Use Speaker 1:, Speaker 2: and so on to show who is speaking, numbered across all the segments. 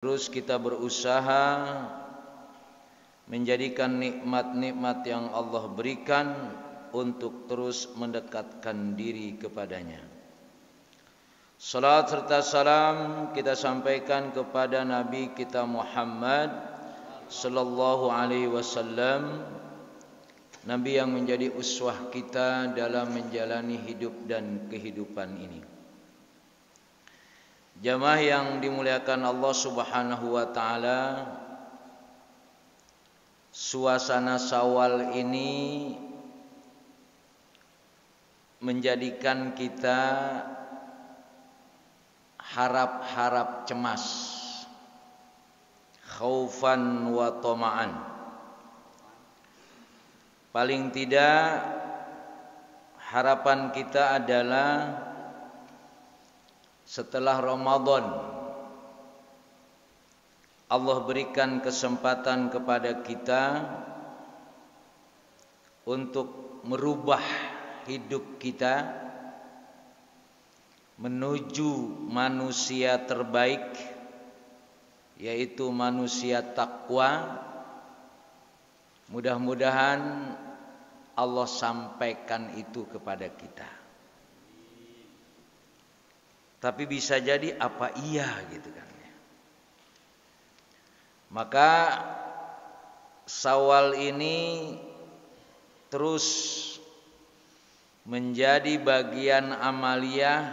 Speaker 1: Terus kita berusaha menjadikan nikmat-nikmat yang Allah berikan untuk terus mendekatkan diri kepadanya. Salat serta salam kita sampaikan kepada Nabi kita Muhammad sallallahu alaihi wasallam, Nabi yang menjadi uswah kita dalam menjalani hidup dan kehidupan ini. Jamaah yang dimuliakan Allah Subhanahu wa taala, suasana Syawal ini menjadikan kita harap-harap cemas, khaufan wa tama'an. Paling tidak harapan kita adalah setelah Ramadan Allah berikan kesempatan kepada kita untuk merubah hidup kita menuju manusia terbaik, yaitu manusia takwa. Mudah-mudahan Allah sampaikan itu kepada kita. Tapi bisa jadi apa iya gitu kan. Maka Syawal ini terus menjadi bagian amaliyah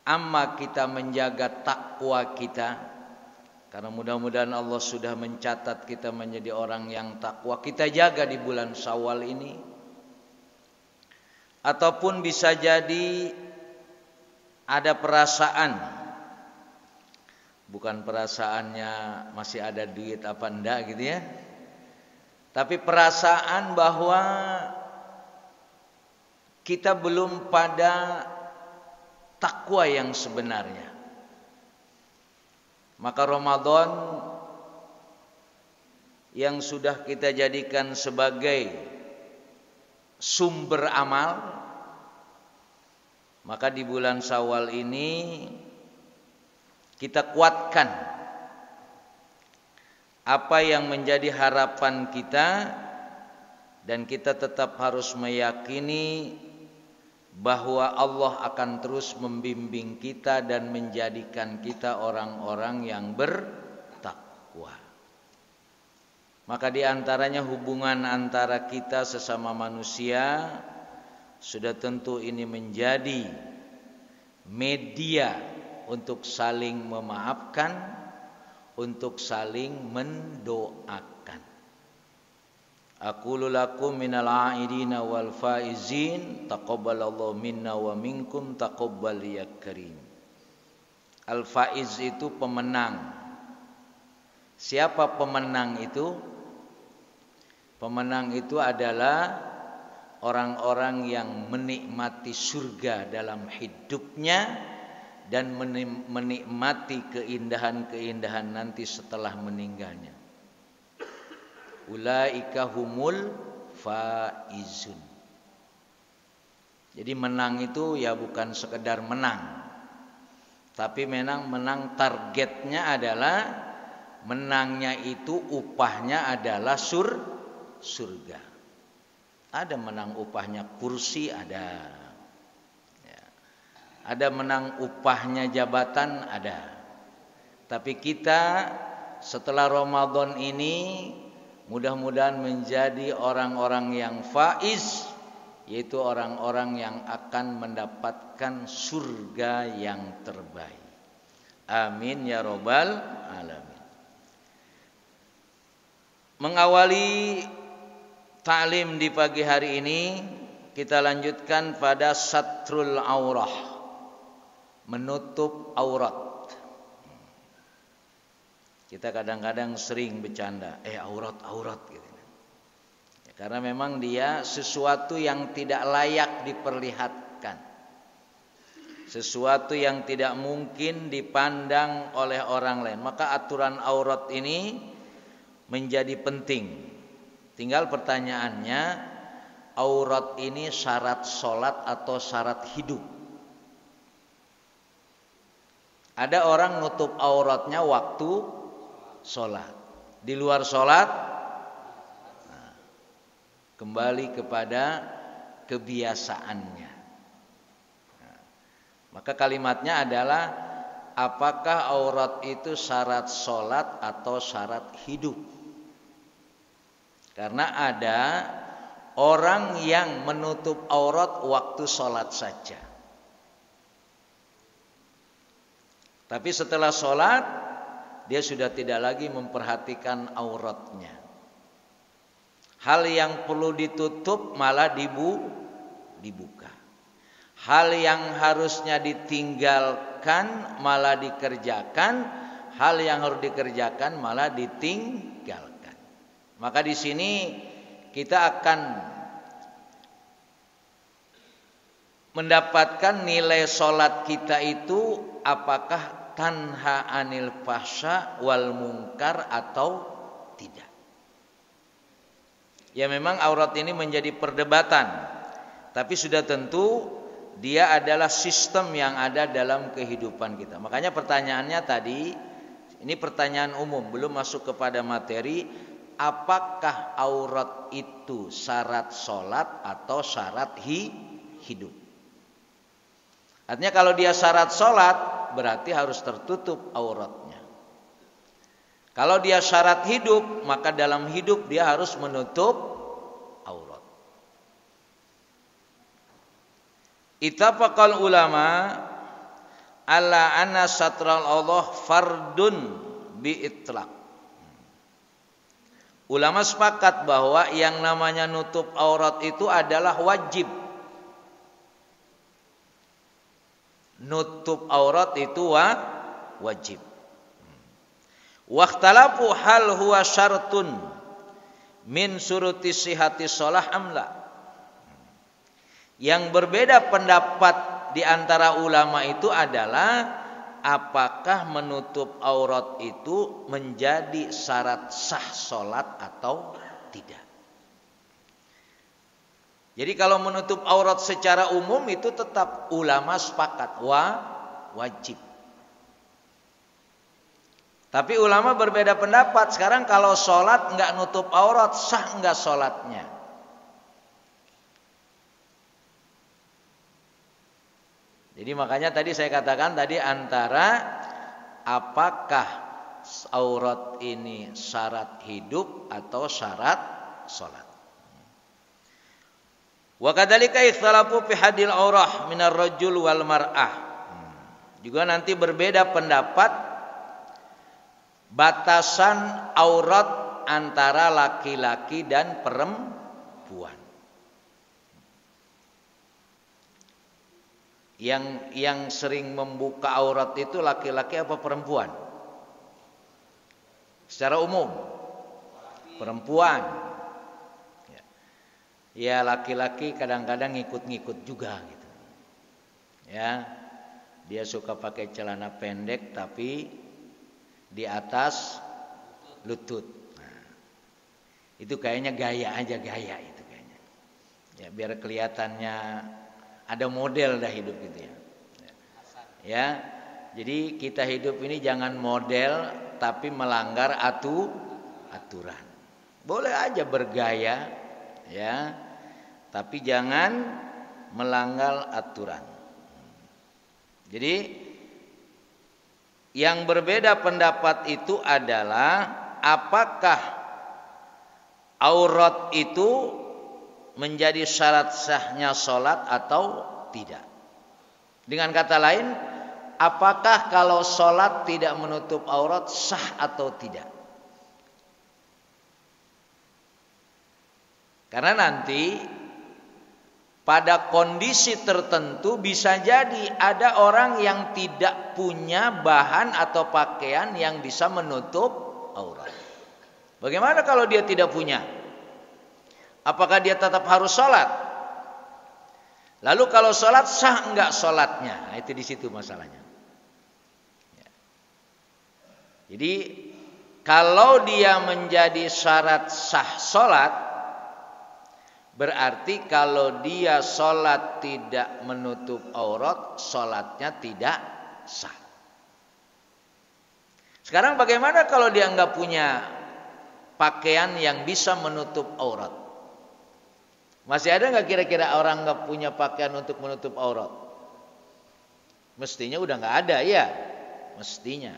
Speaker 1: amma kita menjaga takwa kita. Karena mudah-mudahan Allah sudah mencatat kita menjadi orang yang takwa. Kita jaga di bulan Syawal ini. Ataupun bisa jadi ada perasaan, bukan perasaannya masih ada duit apa enggak gitu ya, tapi perasaan bahwa kita belum pada takwa yang sebenarnya. Maka Ramadan yang sudah kita jadikan sebagai sumber amal, maka di bulan Syawal ini kita kuatkan apa yang menjadi harapan kita, dan kita tetap harus meyakini bahwa Allah akan terus membimbing kita dan menjadikan kita orang-orang yang bertakwa. Maka di antaranya hubungan antara kita sesama manusia, sudah tentu ini menjadi media untuk saling memaafkan, untuk saling mendoakan. Aqulu lakum minal a'idina wal faizin taqabbalallahu minna wa minkum taqabbal ya karim. Al faiz itu pemenang. Siapa pemenang itu? Pemenang itu adalah orang-orang yang menikmati surga dalam hidupnya dan menikmati keindahan-keindahan nanti setelah meninggalnya. Ulaika humul faizun. Jadi menang itu ya bukan sekedar menang, tapi menang targetnya adalah, menangnya itu upahnya adalah surga. Ada menang upahnya kursi, ada. Ya. Ada menang upahnya jabatan, ada. Tapi kita setelah Ramadan ini mudah-mudahan menjadi orang-orang yang faiz, yaitu orang-orang yang akan mendapatkan surga yang terbaik. Amin ya robbal alamin. Mengawali ta'lim di pagi hari ini, kita lanjutkan pada satrul aurah, menutup aurat. Kita kadang-kadang sering bercanda, aurat gitu. Ya, karena memang dia sesuatu yang tidak layak diperlihatkan, sesuatu yang tidak mungkin dipandang oleh orang lain. Maka aturan aurat ini menjadi penting. Tinggal pertanyaannya, aurat ini syarat sholat atau syarat hidup? Ada orang nutup auratnya waktu sholat. Di luar sholat, nah, kembali kepada kebiasaannya. Nah, maka kalimatnya adalah, apakah aurat itu syarat sholat atau syarat hidup? Karena ada orang yang menutup aurat waktu sholat saja. Tapi setelah sholat, dia sudah tidak lagi memperhatikan auratnya. Hal yang perlu ditutup malah dibuka. Hal yang harusnya ditinggalkan malah dikerjakan. Hal yang harus dikerjakan malah ditinggalkan. Maka di sini kita akan mendapatkan nilai sholat kita itu apakah tanha anil fahsya wal munkar atau tidak. Ya memang aurat ini menjadi perdebatan, tapi sudah tentu dia adalah sistem yang ada dalam kehidupan kita. Makanya pertanyaannya tadi, ini pertanyaan umum, belum masuk kepada materi, apakah aurat itu syarat sholat atau syarat hidup? Artinya kalau dia syarat sholat, berarti harus tertutup auratnya. Kalau dia syarat hidup, maka dalam hidup dia harus menutup aurat. Ittafaqal ulama ala anna satral Allah fardun bi itlaq. Ulama sepakat bahwa yang namanya nutup aurat itu adalah wajib. Nutup aurat itu wajib. Wakhtalafu hal huwa syartun min suruti sihati shalah amla. Yang berbeda pendapat di antara ulama itu adalah apakah menutup aurat itu menjadi syarat sah salat atau tidak. Jadi kalau menutup aurat secara umum itu tetap ulama sepakat wajib. Tapi ulama berbeda pendapat. Sekarang kalau sholat enggak nutup aurat, sah enggak sholatnya? Jadi makanya tadi saya katakan tadi antara apakah aurat ini syarat hidup atau syarat sholat. Wa kadzalika ikhtalafu fi hadil aurah minar rajul wal mar'ah. Juga nanti berbeda pendapat batasan aurat antara laki-laki dan perempuan. Yang sering membuka aurat itu laki-laki apa perempuan? Secara umum perempuan. Ya laki-laki kadang-kadang ngikut-ngikut juga gitu. Ya, dia suka pakai celana pendek tapi di atas lutut. Nah, itu kayaknya gaya aja gaya itu kayaknya. Ya biar kelihatannya ada model dah hidup gitu ya. Ya, jadi kita hidup ini jangan model tapi melanggar aturan. Boleh aja bergaya. Ya, tapi jangan melanggar aturan. Jadi yang berbeda pendapat itu adalah apakah aurat itu menjadi syarat sahnya sholat atau tidak. Dengan kata lain, apakah kalau sholat tidak menutup aurat sah atau tidak? Karena nanti pada kondisi tertentu bisa jadi ada orang yang tidak punya bahan atau pakaian yang bisa menutup aurat. Bagaimana kalau dia tidak punya? Apakah dia tetap harus sholat? Lalu kalau sholat sah enggak sholatnya? Nah, itu di situ masalahnya. Jadi kalau dia menjadi syarat sah sholat, berarti kalau dia sholat tidak menutup aurat, sholatnya tidak sah. Sekarang bagaimana kalau dia nggak punya pakaian yang bisa menutup aurat? Masih ada nggak kira-kira orang nggak punya pakaian untuk menutup aurat? Mestinya udah nggak ada ya, mestinya.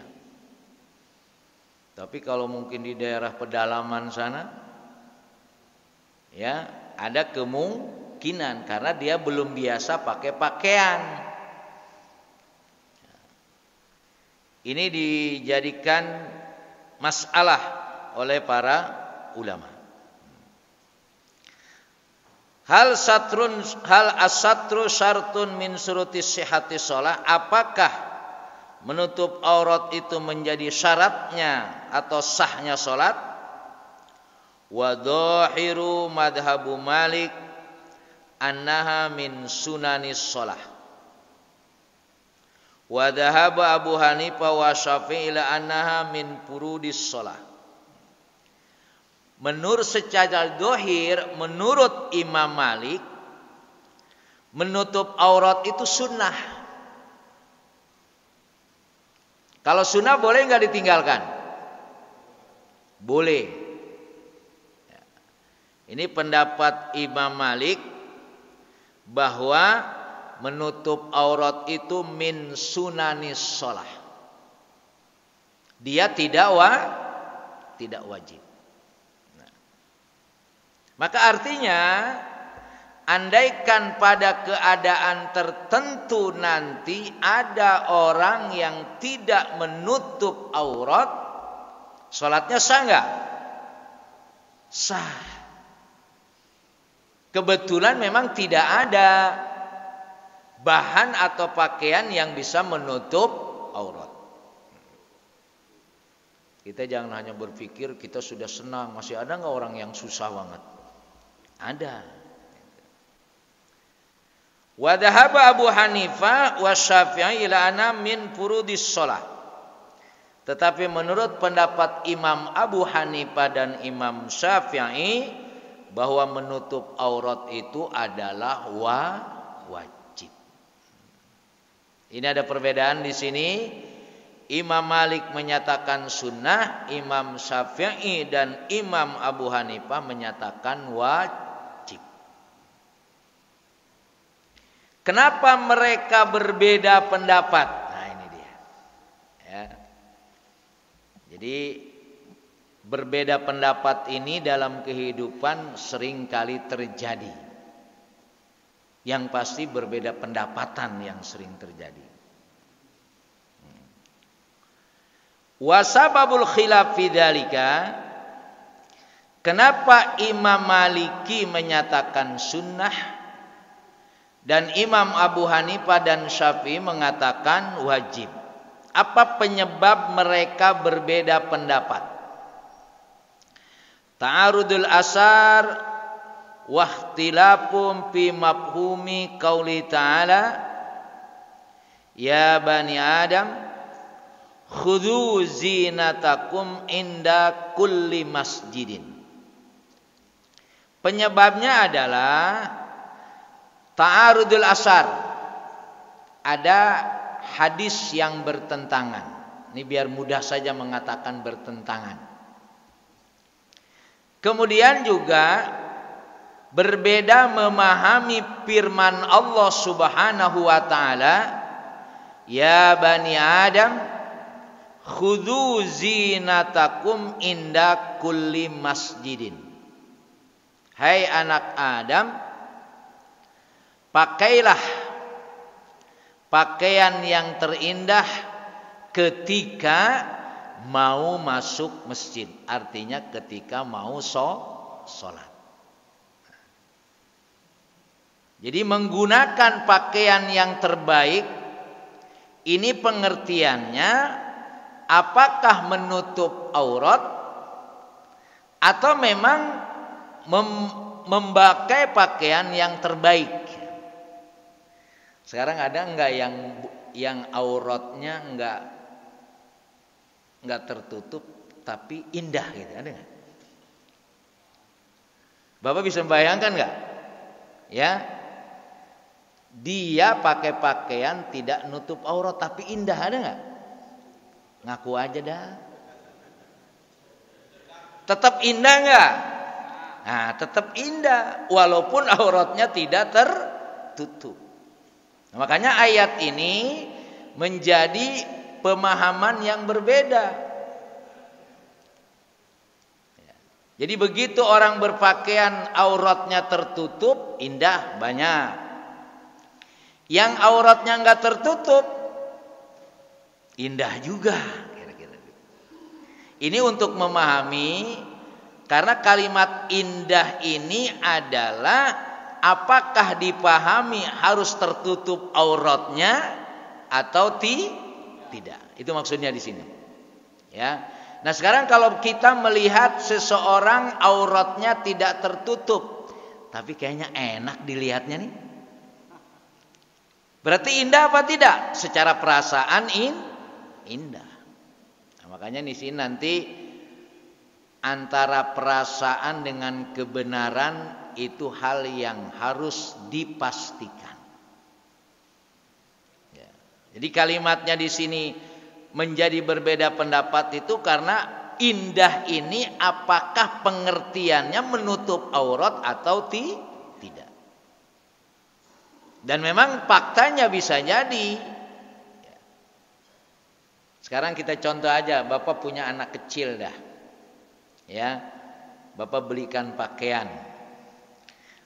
Speaker 1: Tapi kalau mungkin di daerah pedalaman sana, ya ada kemungkinan karena dia belum biasa pakai pakaian. Ini dijadikan masalah oleh para ulama. Hal as-satru syartun min syurutis sihhati shalah. Apakah menutup aurat itu menjadi syaratnya atau sahnya salat? Wa dhahiru madhabu Malik annaha min sunanis shalah. Wa dhahaba Abu Hanifah wa Syafi'i ila annaha min furudis shalah. Menurut secara zahir, menurut Imam Malik, menutup aurat itu sunnah. Kalau sunnah boleh nggak ditinggalkan? Boleh. Ini pendapat Imam Malik bahwa menutup aurat itu min sunanis shalah. Dia tidak wajib. Maka artinya, andaikan pada keadaan tertentu nanti ada orang yang tidak menutup aurat, salatnya sah enggak? Sah. Kebetulan memang tidak ada bahan atau pakaian yang bisa menutup aurat. Kita jangan hanya berpikir kita sudah senang, masih ada enggak orang yang susah banget? Ada. Wa dhahaba Abu Hanifah wa Syafi'i ila anna min furudis shalah. Tetapi menurut pendapat Imam Abu Hanifah dan Imam Syafi'i bahwa menutup aurat itu adalah wajib. Ini ada perbedaan di sini. Imam Malik menyatakan sunnah, Imam Syafi'i dan Imam Abu Hanifah menyatakan wajib. Kenapa mereka berbeda pendapat? Nah ini dia. Ya. Jadi berbeda pendapat ini dalam kehidupan sering kali terjadi. Yang pasti berbeda pendapatan yang sering terjadi. Wasababul khilaf fi dzalika, kenapa Imam Maliki menyatakan sunnah dan Imam Abu Hanifah dan Syafi'i mengatakan wajib? Apa penyebab mereka berbeda pendapat? Ta'arudul asar wa ikhtilafum fi mafhumi qauli ta'ala ya bani Adam khudhu zinatakum inda kulli masjidin. Penyebabnya adalah ta'arudul asar. Ada hadis yang bertentangan. Ini biar mudah saja mengatakan bertentangan. Kemudian juga berbeda memahami firman Allah Subhanahu wa taala, ya bani Adam khudhu zinatakum inda kulli masjidin. Hai anak Adam, pakailah pakaian yang terindah ketika mau masuk masjid. Artinya ketika mau sholat. Jadi menggunakan pakaian yang terbaik, ini pengertiannya apakah menutup aurat atau memang memakai pakaian yang terbaik. Sekarang ada enggak yang auratnya enggak tertutup tapi indah gitu, ada enggak? Bapak bisa membayangkan enggak? Ya. Dia pakai pakaian tidak nutup aurat tapi indah, ada enggak? Ngaku aja dah. Tetap indah enggak? Nah, tetap indah walaupun auratnya tidak tertutup. Nah, makanya ayat ini menjadi pemahaman yang berbeda. Jadi begitu orang berpakaian auratnya tertutup, indah banyak. Yang auratnya enggak tertutup, indah juga. Kira-kira. Ini untuk memahami. Karena kalimat indah ini adalah apakah dipahami harus tertutup auratnya atau tidak. Itu maksudnya di sini. Ya. Nah, sekarang kalau kita melihat seseorang auratnya tidak tertutup, tapi kayaknya enak dilihatnya nih. Berarti indah apa tidak? Secara perasaan indah. Nah, makanya di sini nanti antara perasaan dengan kebenaran itu hal yang harus dipastikan. Ya. Jadi kalimatnya di sini menjadi berbeda pendapat itu karena indah ini apakah pengertiannya menutup aurat atau tidak. Dan memang faktanya bisa jadi. Ya. Sekarang kita contoh aja, Bapak punya anak kecil dah. Ya, Bapak belikan pakaian.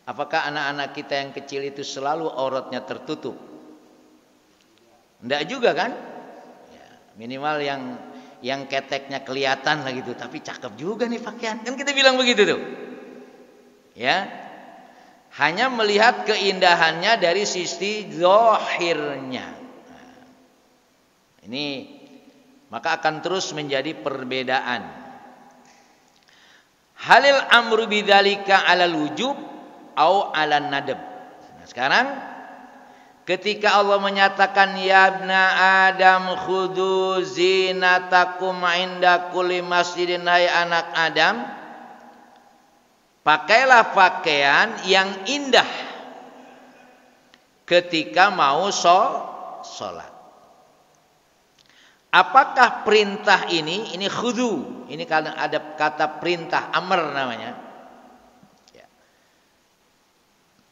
Speaker 1: Apakah anak-anak kita yang kecil itu selalu auratnya tertutup? Enggak juga kan? Ya, minimal yang keteknya kelihatan lah gitu, tapi cakep juga nih pakaian. Kan kita bilang begitu tuh. Ya. Hanya melihat keindahannya dari sisi zahirnya. Nah, ini maka akan terus menjadi perbedaan. Halil amru bidzalika 'alal wujub au 'alan nadab. Nah, sekarang ketika Allah menyatakan ya ibna Adam khudhu zinatakum 'inda kulli masjidin, hai anak Adam, pakailah pakaian yang indah ketika mau sholat. Apakah perintah ini khudhu, ini kalau ada kata perintah, amr namanya. Ya.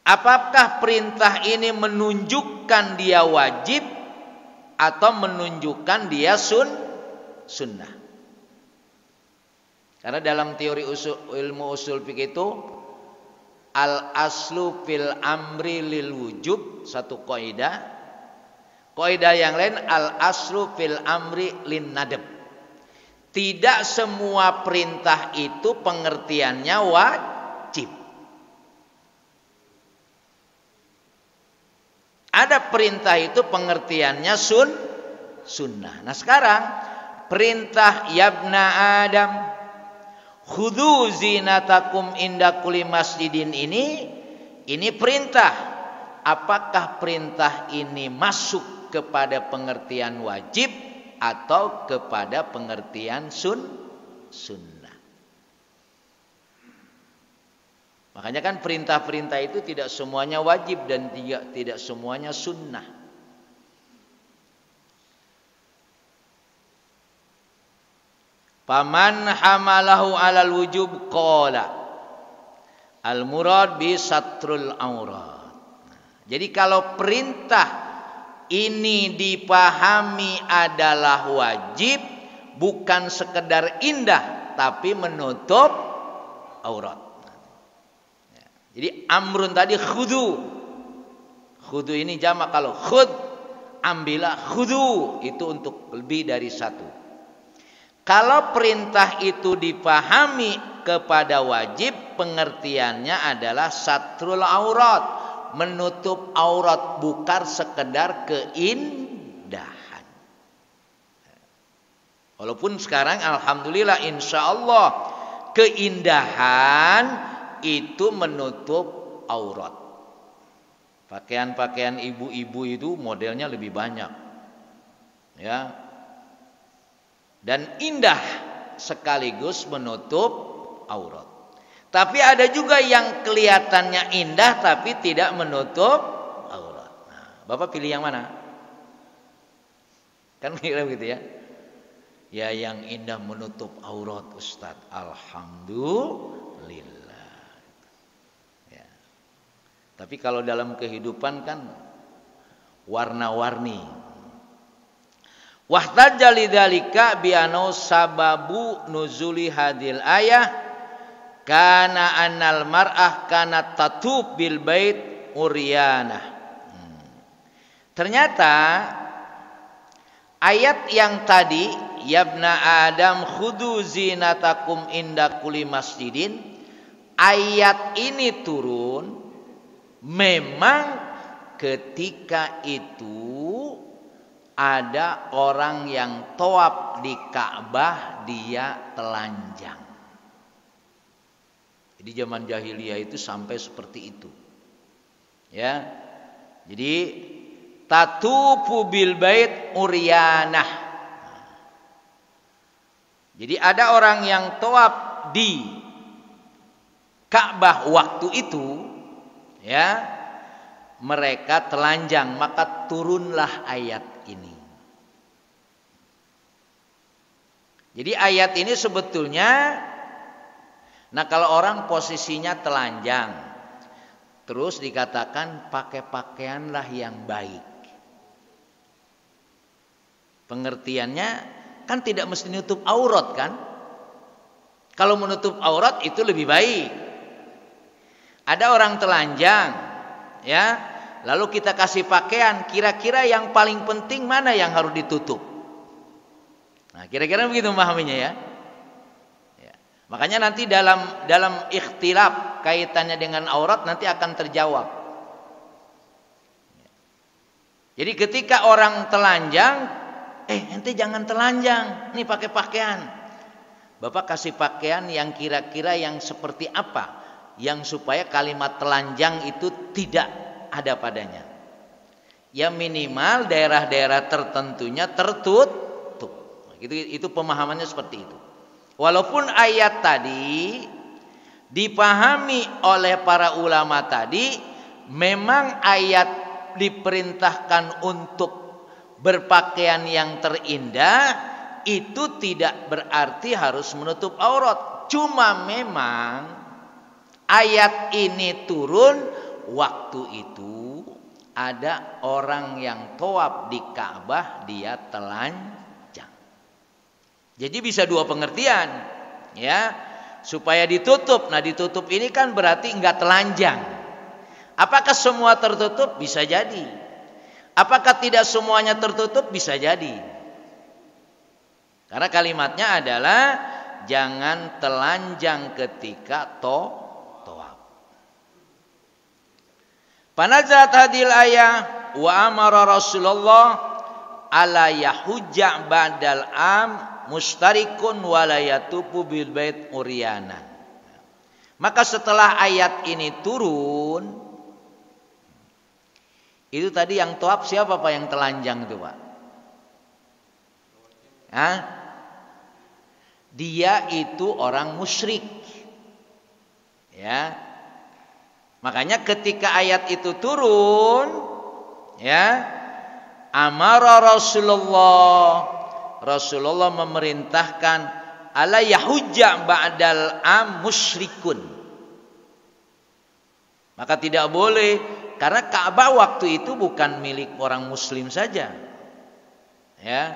Speaker 1: Apakah perintah ini menunjukkan dia wajib atau menunjukkan dia sunnah? Karena dalam teori ilmu usul fikih itu al aslu fil amri lil wujub, satu kaidah. Kaidah yang lain al aslu fil amri lin nadab. Tidak semua perintah itu pengertiannya wajib. Ada perintah itu pengertiannya sunnah. Nah, sekarang perintah yabna Adam khudhu zinatakum inda kulli masjidin ini perintah. Apakah perintah ini masuk kepada pengertian wajib atau kepada pengertian sunnah? Makanya kan perintah-perintah itu tidak semuanya wajib dan tidak semuanya sunnah. Paman hamalahu alal wujub qala al murad bi satrul aurat. Jadi kalau perintah ini dipahami adalah wajib, bukan sekedar indah tapi menutup aurat. Jadi amrun tadi khudhu. Khudhu ini jamak, kalau khud ambillah khudhu, itu untuk lebih dari satu. Kalau perintah itu dipahami kepada wajib, pengertiannya adalah satrul aurat, menutup aurat, bukan sekedar keindahan. Walaupun sekarang alhamdulillah insya Allah keindahan itu menutup aurat. Pakaian-pakaian ibu-ibu itu modelnya lebih banyak, ya, dan indah sekaligus menutup aurat. Tapi ada juga yang kelihatannya indah tapi tidak menutup aurat. Nah, Bapak pilih yang mana? Kan kira begitu ya. Ya yang indah menutup aurat Ustaz. Alhamdulillah. Ya. Tapi kalau dalam kehidupan kan warna-warni. Wahtajja lidzalika bi anau sababu nuzuli hadil ayah kana annal mar'ah kanat tatub bil bait uryanah. Ternyata ayat yang tadi yabna adam khudu zinatakum inda kulli masjidin, ayat ini turun memang ketika itu ada orang yang tawaf di Ka'bah dia telanjang. Jadi zaman jahiliyah itu sampai seperti itu. Ya. Jadi tatufu bil bait uryanah. Jadi ada orang yang tawaf di Ka'bah waktu itu, ya, mereka telanjang, maka turunlah ayat ini. Jadi ayat ini sebetulnya, nah kalau orang posisinya telanjang, terus dikatakan pakai pakaianlah yang baik. Pengertiannya kan tidak mesti nutup aurat kan? Kalau menutup aurat itu lebih baik. Ada orang telanjang, ya, lalu kita kasih pakaian, kira-kira yang paling penting mana yang harus ditutup? Nah, kira-kira begitu memahaminya ya. Ya. Makanya nanti dalam ikhtilaf kaitannya dengan aurat nanti akan terjawab. Jadi ketika orang telanjang, ente jangan telanjang, nih pakai pakaian. Bapak kasih pakaian yang kira-kira yang seperti apa, yang supaya kalimat telanjang itu tidak ada padanya. Ya minimal daerah-daerah tertentunya tertutup. Itu pemahamannya seperti itu. Walaupun ayat tadi dipahami oleh para ulama tadi, memang ayat diperintahkan untuk berpakaian yang terindah, itu tidak berarti harus menutup aurat. Cuma memang ayat ini turun waktu itu ada orang yang tawaf di Ka'bah dia telanjang. Jadi bisa dua pengertian, ya, supaya ditutup. Nah ditutup ini kan berarti enggak telanjang. Apakah semua tertutup? Bisa jadi. Apakah tidak semuanya tertutup? Bisa jadi. Karena kalimatnya adalah jangan telanjang ketika tawaf. Panazat hadil ayah wa amara Rasulullah ala yahujja ba'dal am mustarikun wa la yatufu bil bait uryana. Maka setelah ayat ini turun, itu tadi yang tawaf siapa Pak yang telanjang itu Pak? Hah? Dia itu orang musyrik. Ya. Makanya ketika ayat itu turun, ya, amara Rasulullah memerintahkan ala yahujja ba'dal am musyrikun. Maka tidak boleh, karena Ka'bah waktu itu bukan milik orang muslim saja. Ya.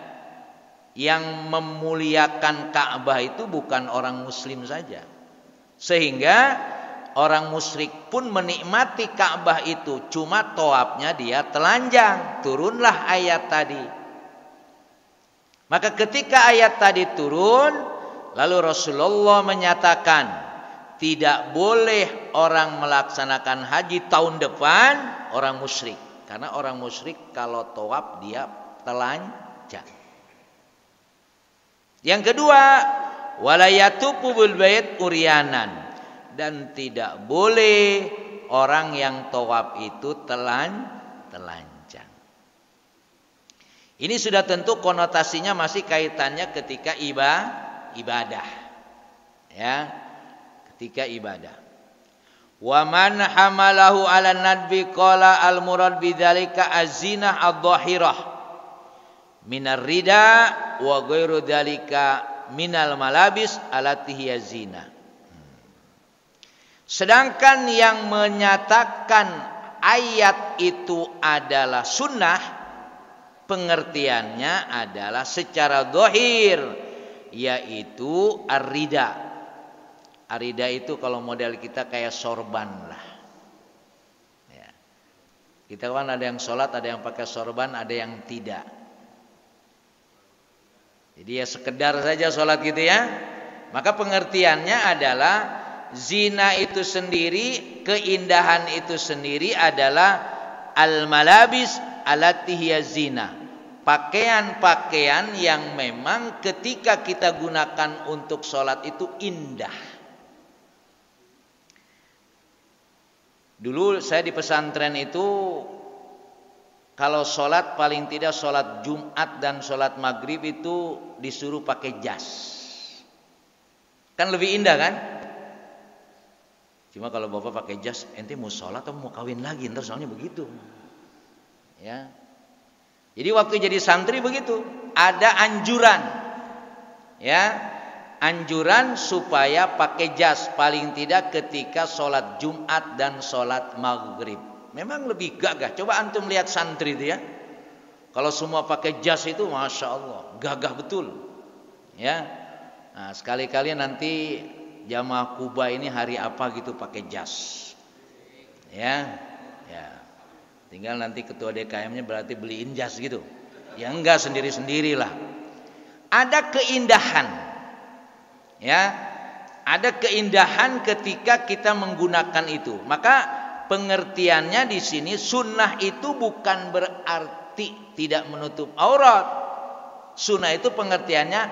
Speaker 1: Yang memuliakan Ka'bah itu bukan orang muslim saja. Sehingga orang musyrik pun menikmati Ka'bah itu, cuma tawafnya dia telanjang. Turunlah ayat tadi. Maka ketika ayat tadi turun, lalu Rasulullah menyatakan tidak boleh orang melaksanakan haji tahun depan orang musyrik. Karena orang musyrik kalau tawaf dia telanjang. Yang kedua, wala yatufu bil bait uryanan, dan tidak boleh orang yang tawaf itu telanjang. Ini sudah tentu konotasinya masih kaitannya ketika ibadah. Ya, ketika ibadah. Wa man hamalahu 'ala nadbi qala al murad bidzalika az-zinah adh-dhahirah minar rida wa ghairu dzalika minal malabis allati hiya zina. Sedangkan yang menyatakan ayat itu adalah sunnah, pengertiannya adalah secara zahir, yaitu ar-rida. Ar-rida itu kalau model kita kayak sorban lah. Ya. Kita kan ada yang sholat, ada yang pakai sorban, ada yang tidak. Jadi ya sekedar saja sholat gitu ya. Maka pengertiannya adalah zina itu sendiri, keindahan itu sendiri adalah al-malabis allati hiya zina. Pakaian-pakaian yang memang ketika kita gunakan untuk sholat itu indah. Dulu saya di pesantren itu kalau sholat paling tidak sholat Jumat dan sholat Maghrib itu disuruh pakai jas. Kan lebih indah kan? Cuma kalau bapak pakai jas, ente mau sholat atau mau kawin lagi? Ntar soalnya begitu. Ya. Jadi waktu jadi santri begitu, ada anjuran. Ya, anjuran supaya pakai jas paling tidak ketika sholat Jumat dan sholat Maghrib. Memang lebih gagah. Coba antum lihat santri itu ya. Kalau semua pakai jas itu, masya Allah, gagah betul. Ya. Nah, sekali-kali nanti jamaah Kuba ini hari apa gitu pakai jas. Ya. Ya. Tinggal nanti ketua DKM-nya berarti beliin jas gitu. Ya enggak, sendiri-sendirilah. Ada keindahan. Ya. Ada keindahan ketika kita menggunakan itu. Maka pengertiannya di sini sunnah itu bukan berarti tidak menutup aurat. Sunnah itu pengertiannya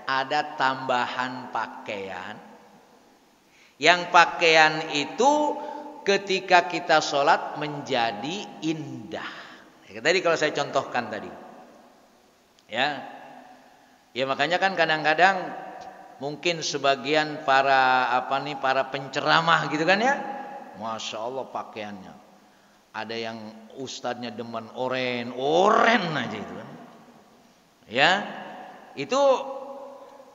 Speaker 1: ada tambahan pakaian. Yang pakaian itu ketika kita sholat menjadi indah. Tadi kalau saya contohkan tadi. Ya. Ya makanya kan kadang-kadang mungkin sebagian para penceramah gitu kan ya. Masya Allah pakaiannya. Ada yang ustadznya demen oren aja itu kan. Ya, itu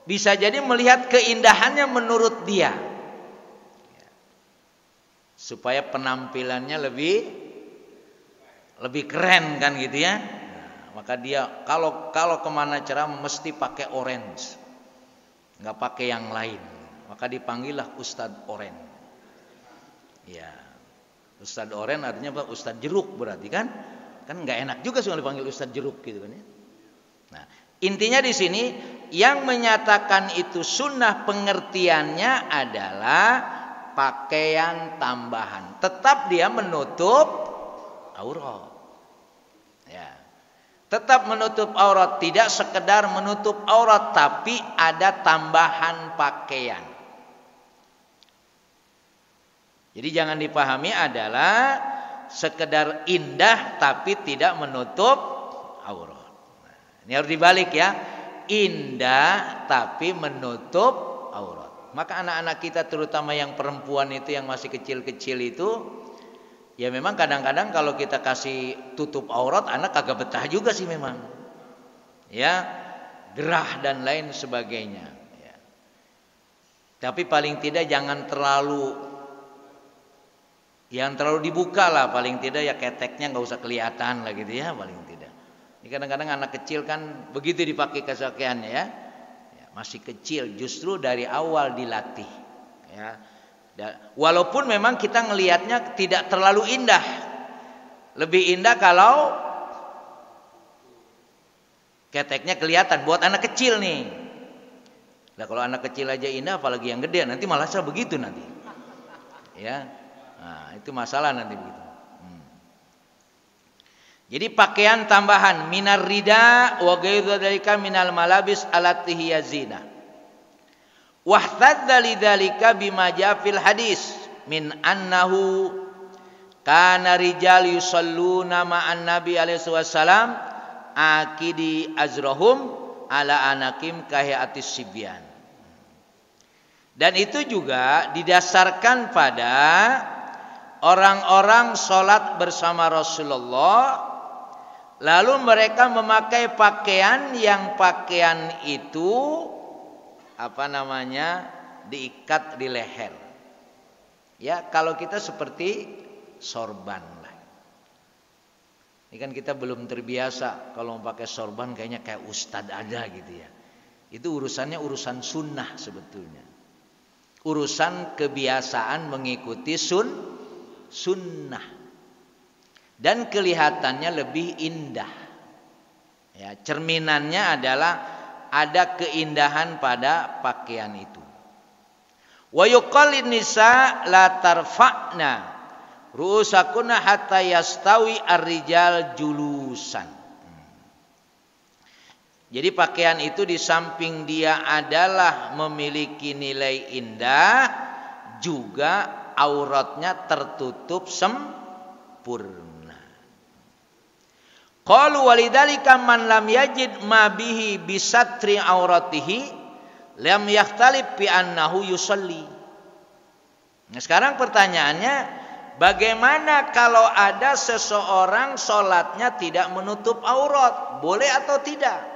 Speaker 1: bisa jadi melihat keindahannya menurut dia. Supaya penampilannya lebih keren kan gitu ya. Nah, maka dia kalau kemana ceramah mesti pakai orange, nggak pakai yang lain. Maka dipanggillah ustadz oren. Ya, Ustadz Oren artinya apa? Ustadz jeruk berarti kan? Kan nggak enak juga sih kalau dipanggil Ustadz jeruk gitu kan ya. Nah, intinya di sini yang menyatakan itu sunnah pengertiannya adalah pakaian tambahan. Tetap dia menutup aurat. Ya. Tetap menutup aurat, tidak sekedar menutup aurat tapi ada tambahan pakaian. Jadi jangan dipahami adalah sekedar indah tapi tidak menutup aurat. Nah, ini harus dibalik ya. Indah tapi menutup aurat. Maka anak-anak kita terutama yang perempuan itu yang masih kecil-kecil itu ya memang kadang-kadang kalau kita kasih tutup aurat anak kagak betah juga sih memang. Ya, gerah dan lain sebagainya ya. Tapi paling tidak jangan terlalu dibuka lah, paling tidak ya keteknya nggak usah kelihatan lah gitu ya, paling tidak. Ini kadang-kadang anak kecil kan begitu dipakai kesakiannya ya, masih kecil justru dari awal dilatih ya. Walaupun memang kita ngelihatnya tidak terlalu indah, lebih indah kalau keteknya kelihatan buat anak kecil nih. Nah kalau anak kecil aja indah, apalagi yang gede nanti malah begitu nanti ya. Nah, itu masalah nanti begitu. Jadi pakaian tambahan minar rida wa ghairu dzalika minal malabis allati hiya zina. Wahtadza lidzalika bima jaa fil hadis min annahu kana rijal yusalluna ma'an nabi alaihi wasallam akidi azrahum ala anakim kahiatis sibyan. Dan itu juga didasarkan pada orang-orang sholat bersama Rasulullah Lalu mereka memakai pakaian yang pakaian itu diikat di leher. Ya, kalau kita seperti sorban lah. Ini kan kita belum terbiasa kalau mau pakai sorban kayaknya kayak ustadz ada gitu ya. Itu urusannya urusan sunnah sebetulnya. Urusan kebiasaan mengikuti sunnah. Dan kelihatannya lebih indah. Ya, cerminannya adalah ada keindahan pada pakaian itu. Wa yuqallin nisa la tarfa'na ru'usakunna hatta yastawi ar-rijal julusan. Jadi pakaian itu di samping dia adalah memiliki nilai indah, juga auratnya tertutup sempurna. Qalu walidzalika man lam yajid ma bihi bisatri auratihi lam yakhtalif bi annahu yusalli. Nah, sekarang pertanyaannya, bagaimana kalau ada seseorang sholatnya tidak menutup aurat? Boleh atau tidak?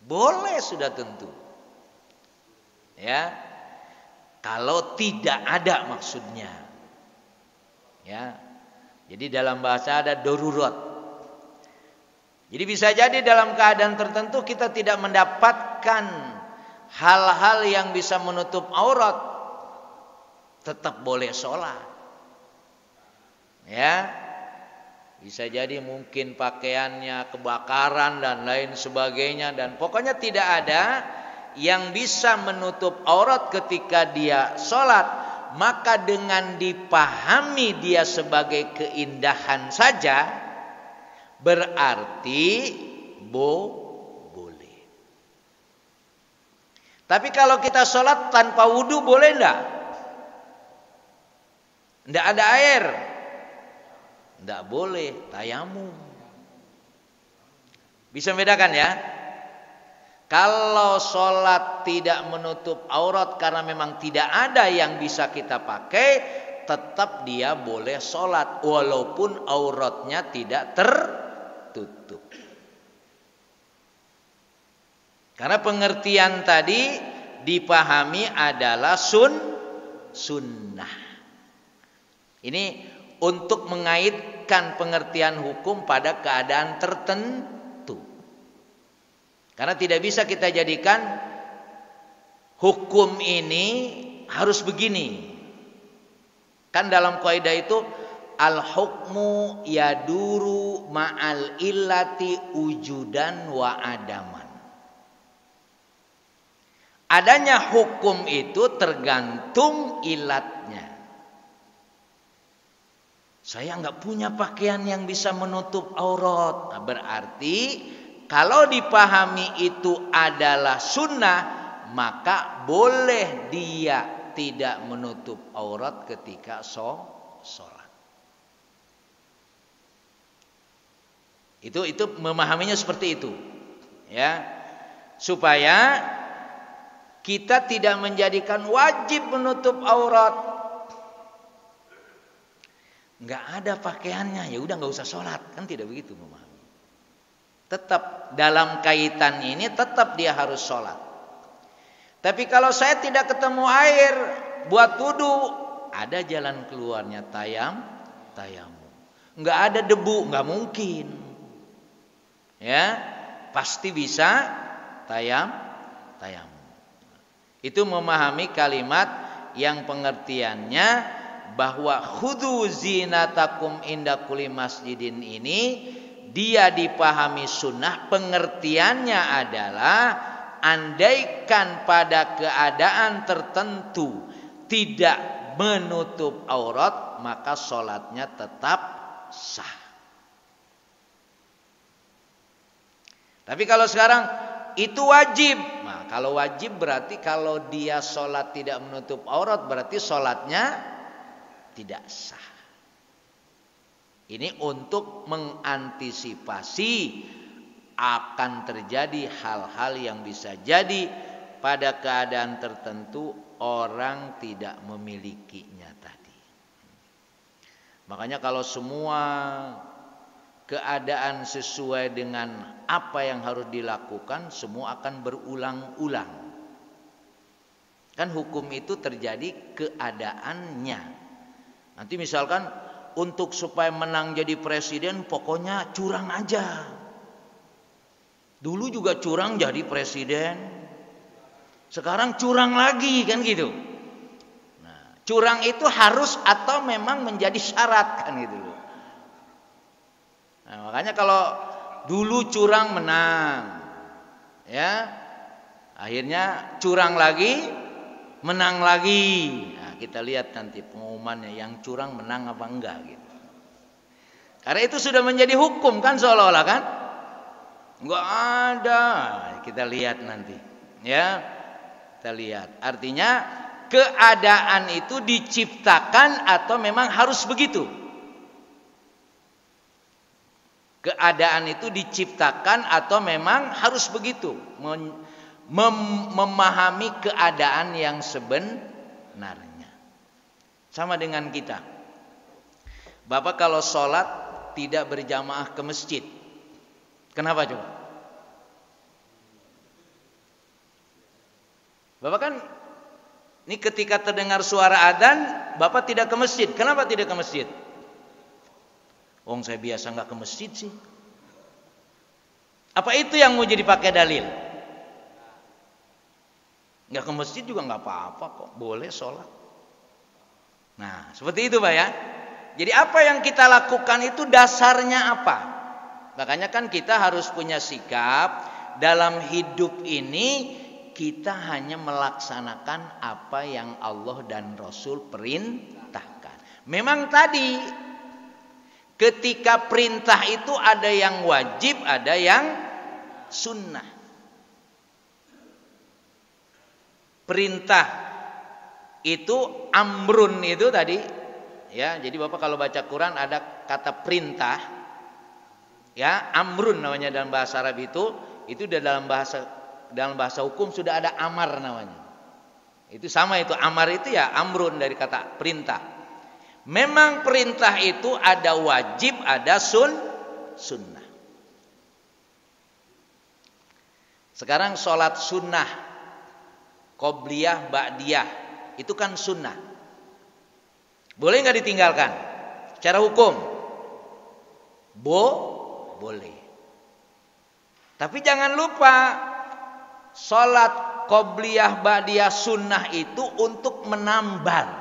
Speaker 1: Boleh sudah tentu. Ya. Kalau tidak ada maksudnya. Ya. Jadi dalam bahasa ada darurat. Jadi bisa jadi dalam keadaan tertentu kita tidak mendapatkan hal-hal yang bisa menutup aurat, tetap boleh sholat. Ya, bisa jadi mungkin pakaiannya kebakaran dan lain sebagainya, dan pokoknya tidak ada yang bisa menutup aurat ketika dia sholat. Maka dengan dipahami dia sebagai keindahan saja, berarti boleh. Tapi kalau kita sholat tanpa wudu boleh enggak? Enggak ada air, enggak boleh, tayamum. Bisa membedakan ya? Kalau sholat tidak menutup aurat karena memang tidak ada yang bisa kita pakai, tetap dia boleh sholat walaupun auratnya tidak tertutup. Karena pengertian tadi dipahami adalah sunnah. Ini untuk mengaitkan pengertian hukum pada keadaan tertentu. Karena tidak bisa kita jadikan hukum ini harus begini. Kan dalam kaidah itu al-hukmu yaduru ma'al illati wujudan wa adaman. Adanya hukum itu tergantung ilatnya. Saya enggak punya pakaian yang bisa menutup aurat. Nah, berarti kalau dipahami itu adalah sunnah, maka boleh dia tidak menutup aurat ketika sholat. Itu memahaminya seperti itu, ya, supaya kita tidak menjadikan wajib menutup aurat. Nggak ada pakaiannya, ya udah nggak usah sholat, kan tidak begitu memahami. Tetap dalam kaitan ini tetap dia harus sholat. Tapi kalau saya tidak ketemu air buat wudu, ada jalan keluarnya, tayamum. Nggak ada debu, nggak mungkin. Ya, pasti bisa tayamum. Itu memahami kalimat yang pengertiannya bahwa khudzu zinatakum inda kulli masjidin ini dia dipahami sunnah, pengertiannya adalah andaikan pada keadaan tertentu tidak menutup aurat, maka sholatnya tetap sah. Tapi kalau sekarang itu wajib, nah kalau wajib berarti kalau dia sholat tidak menutup aurat berarti sholatnya tidak sah. Ini untuk mengantisipasi akan terjadi hal-hal yang bisa jadi pada keadaan tertentu orang tidak memilikinya tadi. Makanya kalau semua keadaan sesuai dengan apa yang harus dilakukan, semua akan berulang-ulang. Kan hukum itu terjadi keadaannya. Nanti misalkan untuk supaya menang jadi presiden pokoknya curang aja. Dulu juga curang jadi presiden, sekarang curang lagi, kan gitu. Curang itu harus atau memang menjadi syarat, kan gitu loh. Nah, makanya kalau dulu curang menang, ya, akhirnya curang lagi, menang lagi. Nah, kita lihat nanti pengumumannya, yang curang menang apa enggak gitu. Karena itu sudah menjadi hukum kan seolah-olah kan? Enggak ada. Kita lihat nanti, ya. Kita lihat. Artinya keadaan itu diciptakan atau memang harus begitu? Keadaan itu diciptakan atau memang harus begitu? Memahami keadaan yang sebenarnya. Sama dengan kita. Bapak kalau sholat tidak berjamaah ke masjid, kenapa coba? Bapak kan ini ketika terdengar suara adzan, Bapak tidak ke masjid. Kenapa tidak ke masjid? Saya biasa nggak ke masjid sih. Apa itu yang mau jadi pakai dalil? Nggak ke masjid juga nggak apa-apa kok, boleh sholat. Nah, seperti itu Pak ya. Jadi apa yang kita lakukan itu dasarnya apa? Makanya kan kita harus punya sikap dalam hidup ini. Kita hanya melaksanakan apa yang Allah dan Rasul perintahkan. Memang tadi ketika perintah itu ada yang wajib, ada yang sunnah. Perintah itu amrun itu tadi, ya. Jadi Bapak kalau baca Quran ada kata perintah, ya, amrun namanya dalam bahasa Arab itu dalam bahasa hukum sudah ada amar namanya. Itu sama itu, amar itu ya amrun dari kata perintah. Memang perintah itu ada wajib, ada sunnah. Sekarang sholat sunnah, qobliyah, ba'diyah, itu kan sunnah. Boleh nggak ditinggalkan? Secara hukum, boleh. Tapi jangan lupa, sholat qobliyah ba'diyah sunnah itu untuk menambal.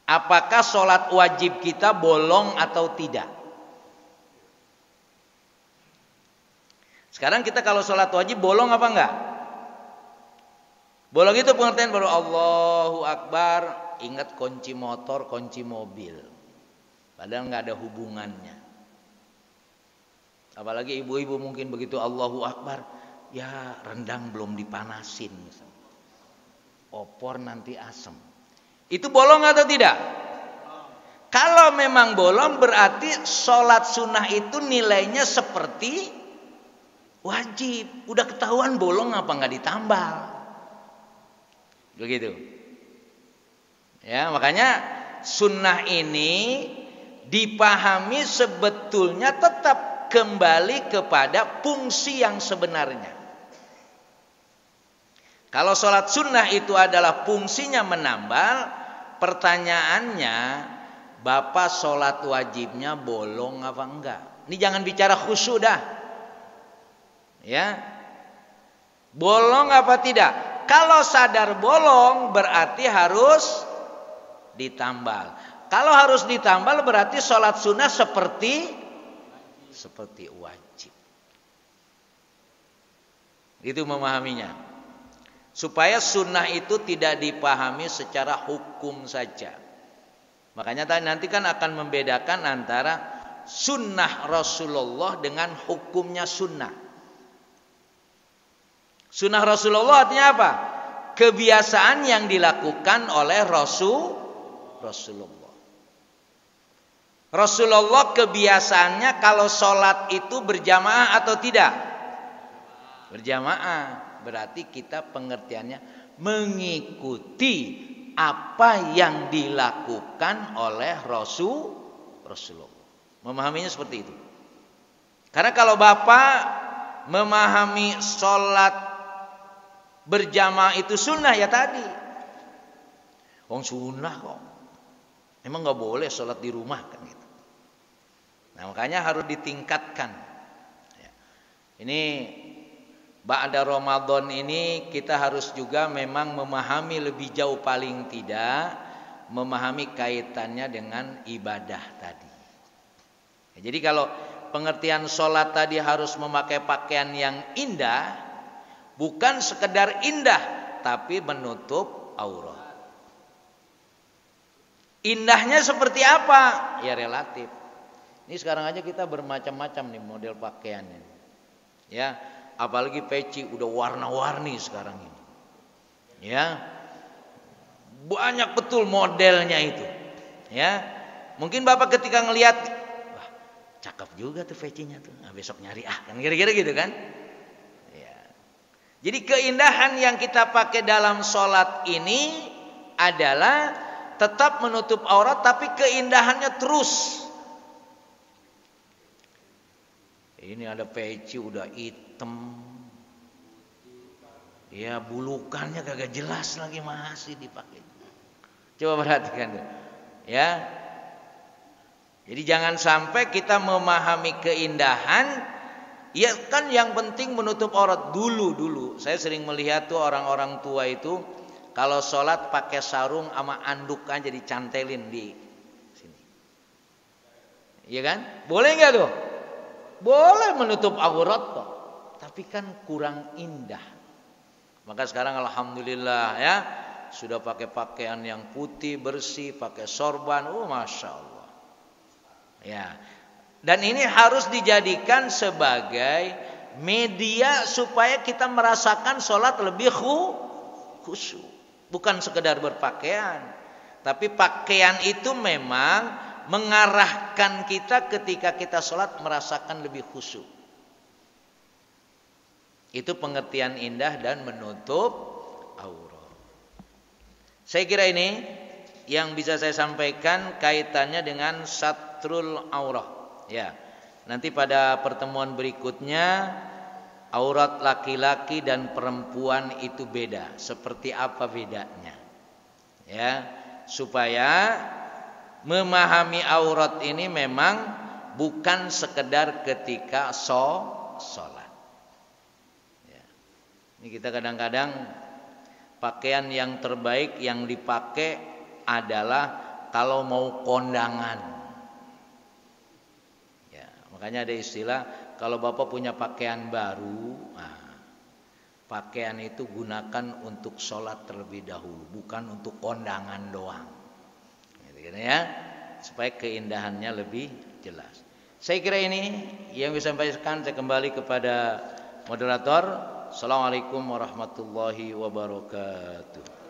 Speaker 1: Apakah sholat wajib kita bolong atau tidak? Sekarang kita kalau sholat wajib bolong apa enggak? Bolong itu pengertian baru Allahu Akbar, ingat kunci motor, kunci mobil. Padahal enggak ada hubungannya. Apalagi ibu-ibu mungkin begitu Allahu Akbar, ya rendang belum dipanasin, opor nanti asem. Itu bolong atau tidak? Kalau memang bolong berarti sholat sunnah itu nilainya seperti wajib. Udah ketahuan bolong apa nggak ditambal? Begitu. Ya, makanya sunnah ini dipahami sebetulnya tetap kembali kepada fungsi yang sebenarnya. Kalau sholat sunnah itu adalah fungsinya menambal, pertanyaannya, Bapak sholat wajibnya bolong apa enggak? Ini jangan bicara khusyuk dah. Ya, bolong apa tidak? Kalau sadar bolong berarti harus ditambal. Kalau harus ditambal berarti sholat sunnah seperti wajib. Itu memahaminya. Supaya sunnah itu tidak dipahami secara hukum saja. Makanya nanti kan akan membedakan antara sunnah Rasulullah dengan hukumnya sunnah. Sunnah Rasulullah artinya apa? Kebiasaan yang dilakukan oleh Rasulullah. Rasulullah kebiasaannya kalau sholat itu berjamaah atau tidak? Berjamaah. Berarti kita pengertiannya mengikuti apa yang dilakukan oleh Rasulullah. Memahaminya seperti itu. Karena kalau Bapak memahami sholat berjamaah itu sunnah, ya tadi. Wong sunnah kok. Emang nggak boleh sholat di rumah kan gitu. Nah makanya harus ditingkatkan. Ya. Ini ba'da Ramadan ini kita harus juga memang memahami lebih jauh, paling tidak memahami kaitannya dengan ibadah tadi. Ya, jadi kalau pengertian sholat tadi harus memakai pakaian yang indah, bukan sekedar indah, tapi menutup aurat. Indahnya seperti apa? Ya relatif. Ini sekarang aja kita bermacam-macam nih model pakaiannya. Ya, apalagi peci udah warna-warni sekarang ini. Ya. Banyak betul modelnya itu. Ya. Mungkin Bapak ketika ngelihat, wah, cakep juga tuh pecinya tuh. Nah, besok nyari kan kira-kira gitu kan? Ya. Jadi keindahan yang kita pakai dalam sholat ini adalah tetap menutup aurat, tapi keindahannya terus. Ini ada peci udah hitam, ya bulukannya kagak jelas lagi masih dipakai. Coba perhatikan tuh, ya. Jadi jangan sampai kita memahami keindahan, ya kan yang penting menutup aurat dulu. Saya sering melihat tuh orang-orang tua itu kalau sholat pakai sarung sama anduk aja dicantelin di sini. Iya kan? Boleh nggak tuh? Boleh menutup aurat kok. Tapi kan kurang indah. Maka sekarang alhamdulillah ya, sudah pakai pakaian yang putih bersih, pakai sorban. Masya Allah. Ya. Dan ini harus dijadikan sebagai media supaya kita merasakan sholat lebih khusyuk. Bukan sekedar berpakaian, tapi pakaian itu memang mengarahkan kita ketika kita sholat merasakan lebih khusyuk. Itu pengertian indah dan menutup aurat. Saya kira ini yang bisa saya sampaikan kaitannya dengan satrul aurah. Ya, nanti pada pertemuan berikutnya aurat laki-laki dan perempuan itu beda. Seperti apa bedanya? Ya, supaya memahami aurat ini memang bukan sekedar ketika sholat. Ya. Ini kita kadang-kadang pakaian yang terbaik yang dipakai adalah kalau mau kondangan. Ya, makanya ada istilah, kalau Bapak punya pakaian baru, pakaian itu gunakan untuk sholat terlebih dahulu, bukan untuk kondangan doang. Gitu ya, supaya keindahannya lebih jelas. Saya kira ini yang bisa saya sampaikan. Saya kembali kepada moderator. Assalamualaikum warahmatullahi wabarakatuh.